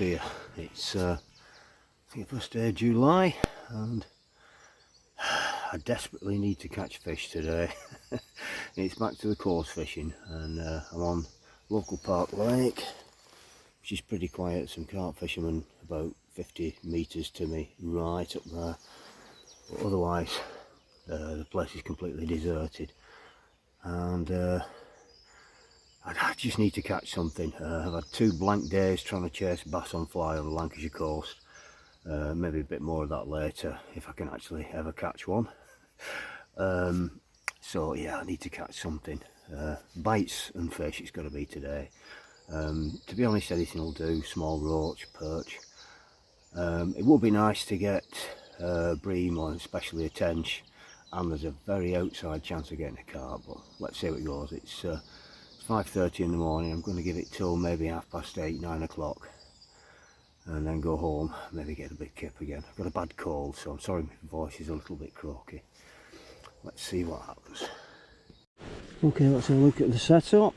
dear, it's I think the first day of July and I desperately need to catch fish today. It's back to the coarse fishing, and I'm on local park lake, which is pretty quiet. Some carp fishermen about 50 metres to me right up there, but otherwise the place is completely deserted, and I just need to catch something. I've had 2 blank days trying to chase bass on fly on the Lancashire coast. Maybe a bit more of that later if I can actually ever catch one. So yeah, I need to catch something. Bites and fish it's got to be today. To be honest, anything will do. Small roach, perch. It would be nice to get bream or especially a tench, and there's a very outside chance of getting a carp, but let's see how it goes. It's 5:30 in the morning. I'm going to give it till maybe 8:30, 9 o'clock, and then go home, maybe get a big kip again. I've got a bad cold, so I'm sorry my voice is a little bit croaky. Let's see what happens. Okay, let's have a look at the setup.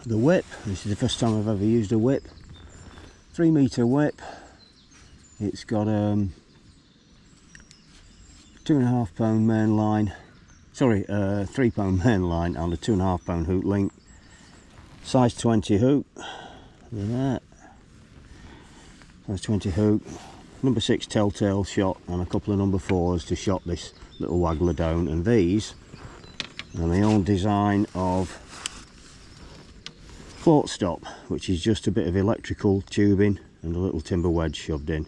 The whip, this is the first time I've ever used a whip. 3 metre whip. It's got 2.5 pound main line. Sorry, 3 pound main line and a 2.5 pound hook link. Size 20 hook. Look at that. Size 20 hook. Number 6 telltale shot and a couple of number 4s to shot this little waggler down. And these are my own design of float stop, which is just a bit of electrical tubing and a little timber wedge shoved in.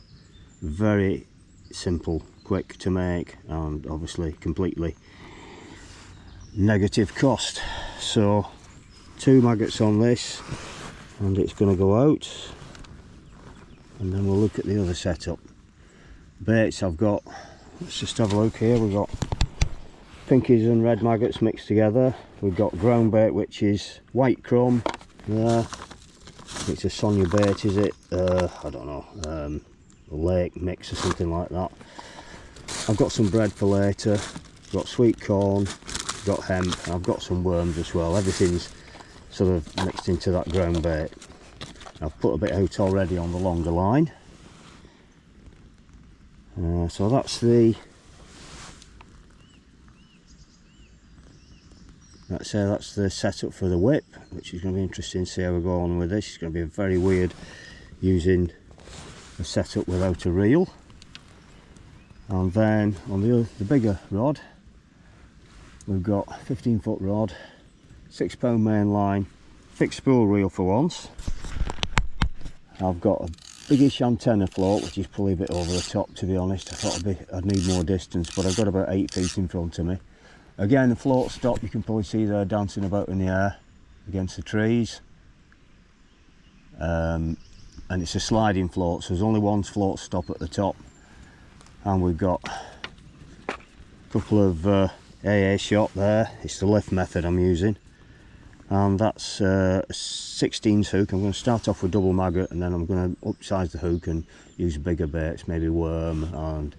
Very simple, quick to make, and obviously completely negative cost. So 2 maggots on this and it's going to go out, and then we'll look at the other setup. Baits I've got, let's just have a look here. We've got pinkies and red maggots mixed together. We've got ground bait, which is white crumb there. It's a Sonia bait, is it? I don't know, a lake mix or something like that. I've got some bread for later. I've got sweet corn, got hemp, and I've got some worms as well. Everything's sort of mixed into that ground bait. I've put a bit out already on the longer line. So that's the setup for the whip, which is going to be interesting to see how we go on with this. It's going to be very weird using a setup without a reel. And then on the bigger rod, we've got 15-foot rod, 6 pound main line, fixed spool reel for once. I've got a biggish antenna float, which is probably a bit over the top, to be honest. I thought I'd need more distance, but I've got about 8 feet in front of me. Again, the float stop, you can probably see there dancing about in the air against the trees. And it's a sliding float, so there's only one float stop at the top. And we've got a couple of AA shot there. It's the lift method I'm using. And that's a 16s hook. I'm going to start off with double maggot, and then I'm going to upsize the hook and use bigger baits, maybe worm and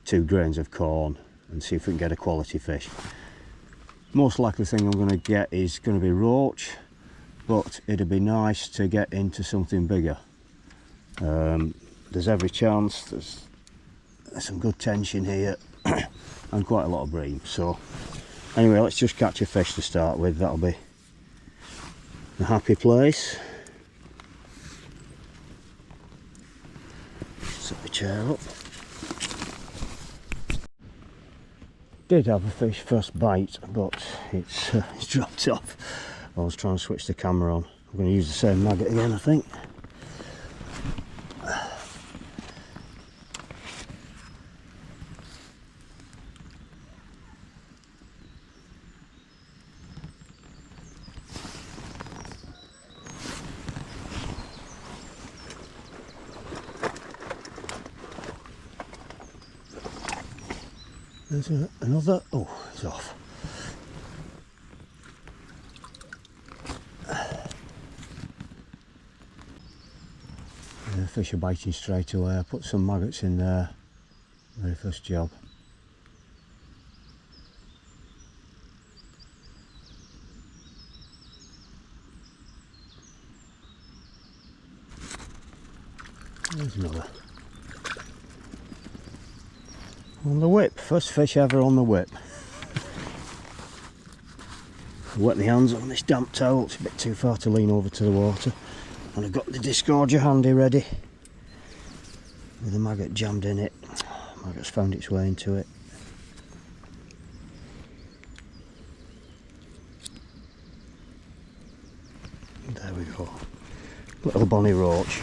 2 grains of corn, and see if we can get a quality fish. Most likely thing I'm going to get is going to be roach, but it'd be nice to get into something bigger. There's every chance there's some good tension here and quite a lot of bream. So anyway, let's just catch a fish to start with. That'll be a happy place. Set the chair up. Did have a fish first bite, but it's dropped off. I was trying to switch the camera on. I'm going to use the same maggot again, I think. There's another. Oh, it's off. The fish are biting straight away. I put some maggots in there. Very first job. There's another. On the whip, first fish ever on the whip. Wet my hands on this damp towel, it's a bit too far to lean over to the water. And I've got the disgorger handy ready. With the maggot jammed in it. Maggot's found its way into it. There we go. Little bonny roach.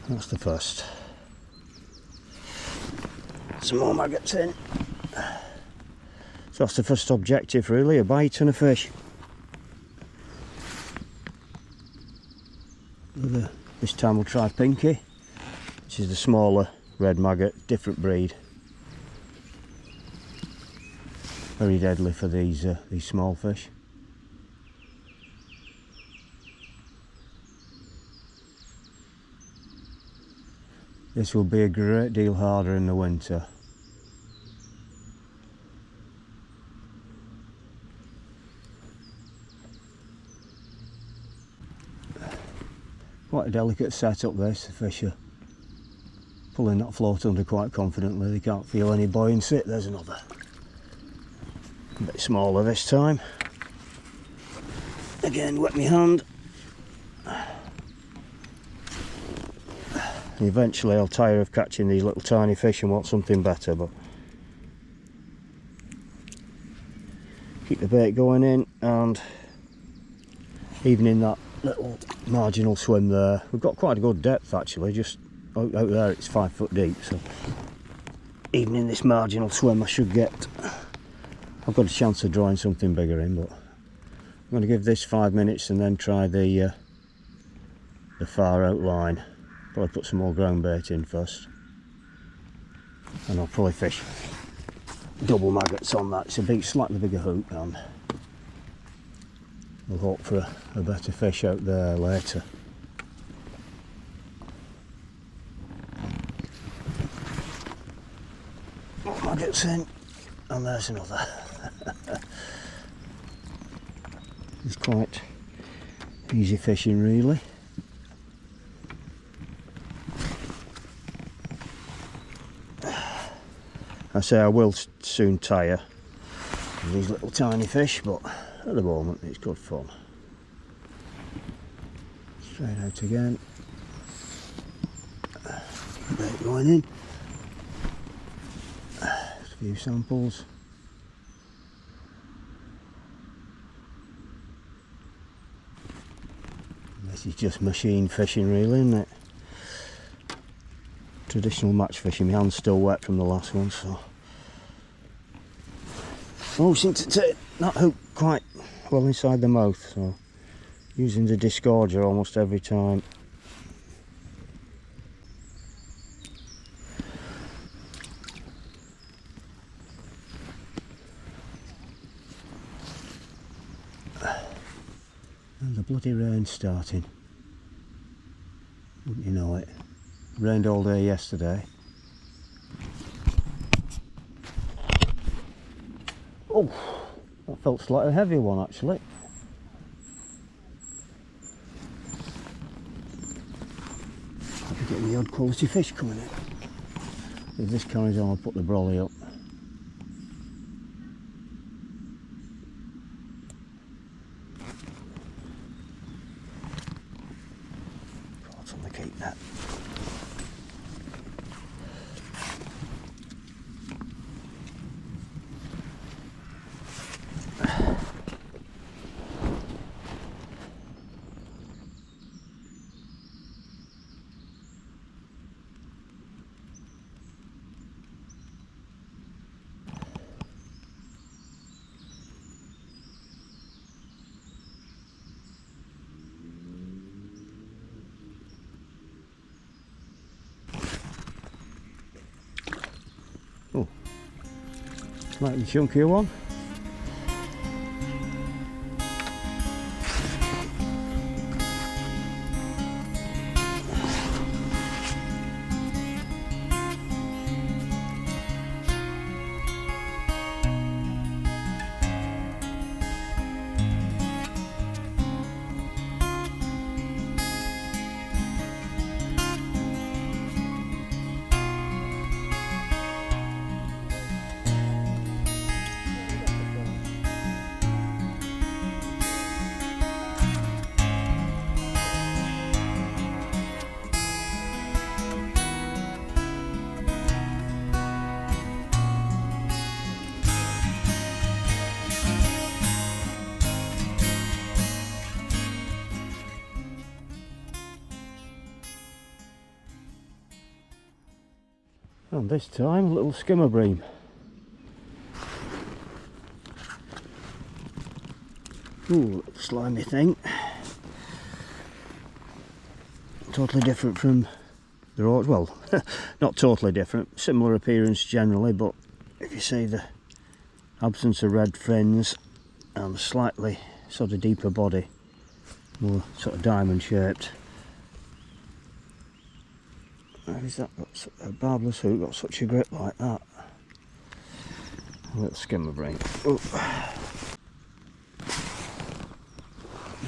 That's the first. Some more maggots in. So that's the first objective really, a bite and a fish. This time we'll try Pinky, which is the smaller red maggot, different breed. Very deadly for these small fish. This will be a great deal harder in the winter. Quite a delicate setup this, the fish are pulling that float under quite confidently, they can't feel any buoyancy. There's another. A bit smaller this time. Again, wet my hand. Eventually I'll tire of catching these little tiny fish and want something better, but keep the bait going in, and even in that little marginal swim there, we've got quite a good depth actually, just out there it's 5 foot deep, so even in this marginal swim I should get, I've got a chance of drawing something bigger in, but I'm going to give this 5 minutes and then try the far out line. Probably put some more ground bait in first, and I'll probably fish double maggots on that. It's a big, slightly bigger hook, and we'll hope for a better fish out there later. More maggots in, and there's another. It's quite easy fishing really. I say I will soon tire these little tiny fish, but at the moment it's good fun. Straight out again. Bait going in. Just a few samples. This is just machine fishing really, isn't it? Traditional match fishing. My hand's still wet from the last one, so oh, seems to take that hook quite well inside the mouth, so using the disgorger almost every time. And the bloody rain's starting, wouldn't you know it. Rained all day yesterday. Oh, that felt slightly heavier one actually. I'll be getting the odd quality fish coming in. If this carries on, I'll put the brolly up. Caught on the keep net. Oh, slightly chunkier one. And this time a little skimmer bream. Ooh, little slimy thing. Totally different from the roach. Well, not totally different, similar appearance generally, but if you see the absence of red fins and slightly sort of deeper body, more sort of diamond shaped. How is that got a barbless hook got such a grip like that? A little skimmer bream. Oh.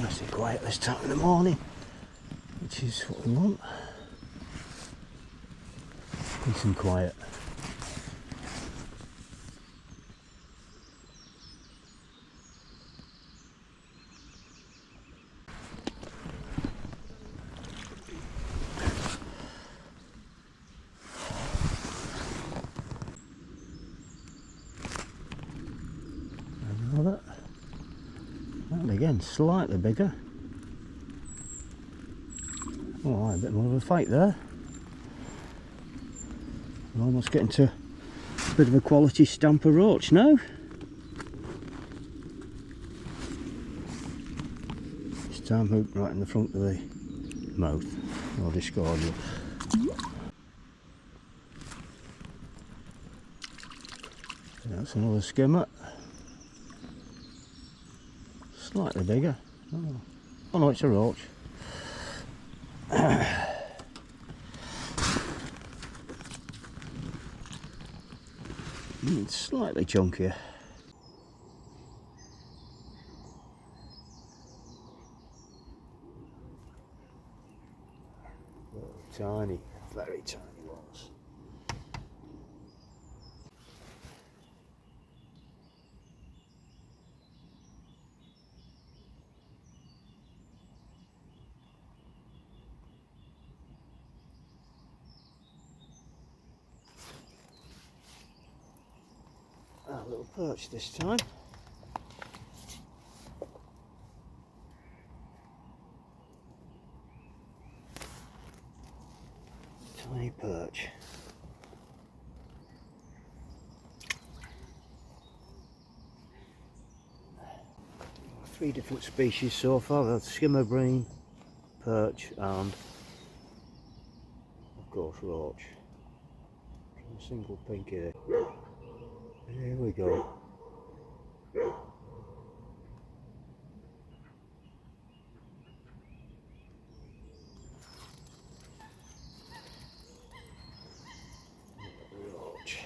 Nice and quiet this time in the morning, which is what we want. Peace and quiet. Another. And again, slightly bigger. Oh, a bit more of a fight there. We're almost getting to a bit of a quality stamper roach now. This time hooked right in the front of the mouth, or discordial. That's another skimmer. Slightly bigger. Oh no, it's a roach. It's slightly chunkier. Tiny, very tiny ones. A little perch this time. Tiny perch. 3 different species so far. That's skimmer bream, perch, and of course roach. A single pink here. Here we go. Roach.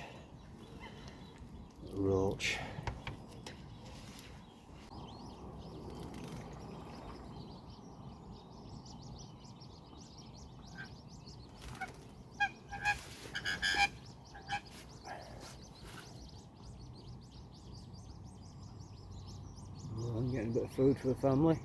Roach. I'm getting a bit of food for the family.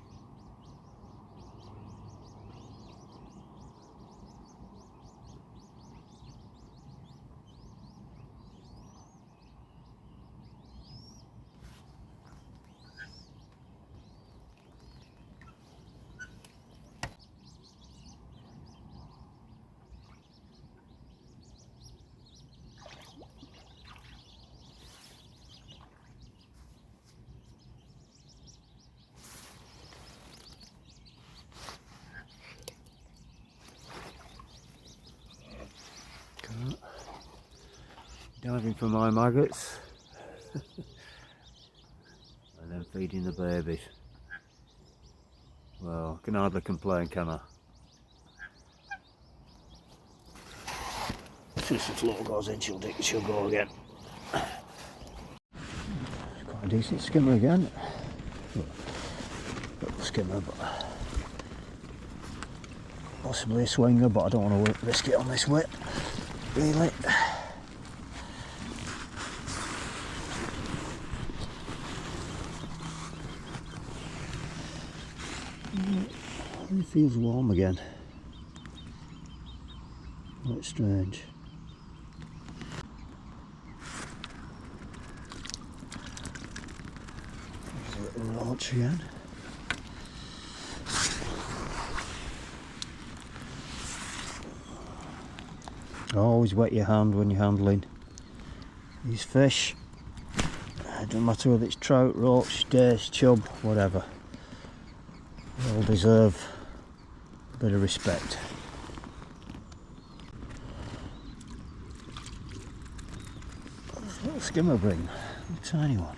Diving for my maggots and then feeding the babies. Well, I can hardly complain, can I? As soon as the floor goes in, she'll go again. It's quite a decent skimmer again. Little skimmer, but possibly a swinger, but I don't want to risk it on this whip, really. It feels warm again. Quite strange. There's a little roach again. Always wet your hand when you're handling these fish. It doesn't matter whether it's trout, roach, dace, chub, whatever. They all deserve a bit of respect. There's a little skimmer bring, a tiny one.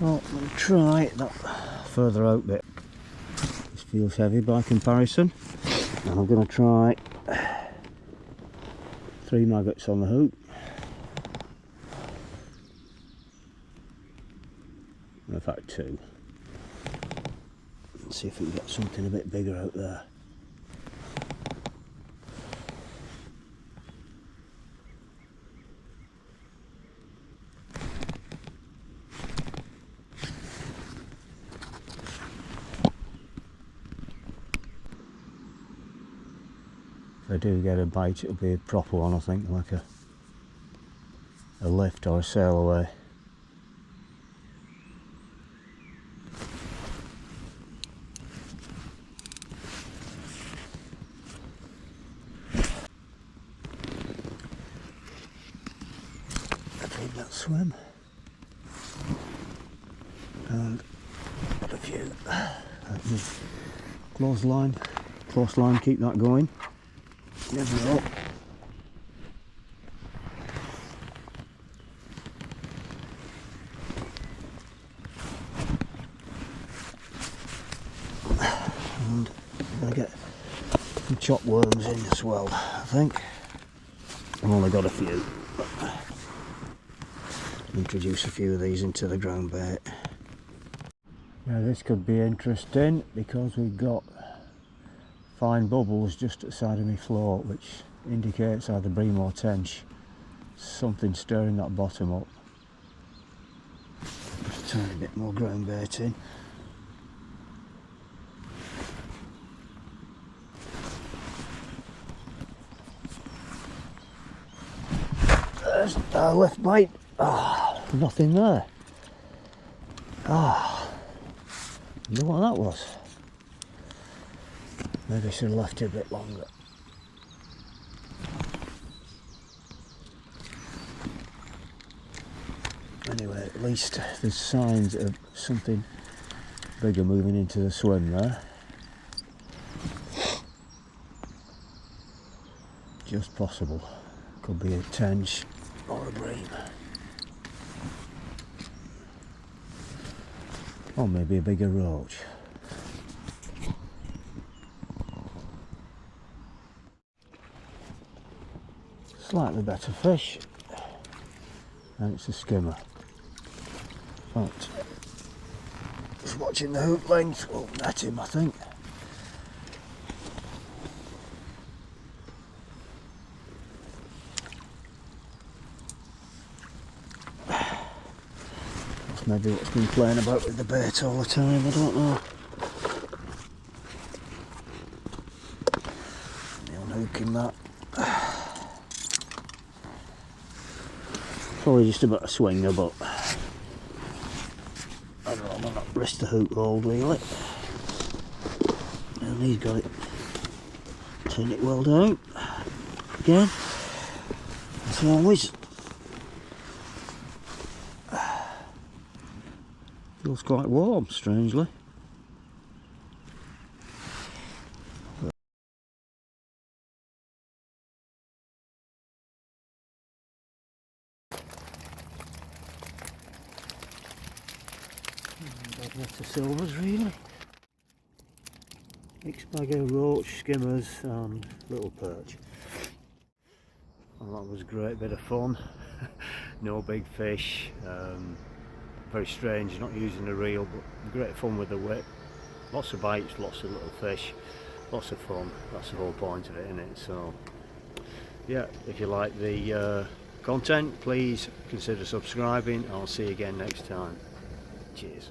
Well, I'm going to try that further out bit. This feels heavy by comparison, and I'm going to try 3 maggots on the hook. In fact 2. Let's see if we can get something a bit bigger out there. If I do get a bite, it'll be a proper one, I think, like a lift or a sail away. I think that swim. And got a few. Close line, keep that going. Never know. And I'm going to get some chopped worms in as well, I think. I've only got a few. Introduce a few of these into the ground bait. Now this could be interesting because we've got fine bubbles just outside of my float, which indicates either bream or tench. Something stirring that bottom up. Just a tiny bit more ground bait in. There's our left bite. Ah, oh, nothing there. Ah, I wonder what that was. Maybe I should have left it a bit longer. Anyway, at least there's signs of something bigger moving into the swim there. Just possible. Could be a tench or a bream. Or maybe a bigger roach. Slightly better fish, and it's a skimmer. But just watching the hook length will net him, I think. That's maybe what's been playing about with the bait all the time, I don't know. Unhooking that. Probably just about a swinger, but I don't know, I might not risk the hook hold really. And he's got it. Turn it well down. Again. As always. Feels quite warm, strangely. Lots of silvers really. Mixed bag of roach, skimmers and little perch. And that was a great bit of fun. No big fish. Very strange, not using a reel, but great fun with the whip. Lots of bites, lots of little fish, lots of fun. That's the whole point of it, isn't it? So yeah, if you like the content, please consider subscribing. I'll see you again next time. Cheers.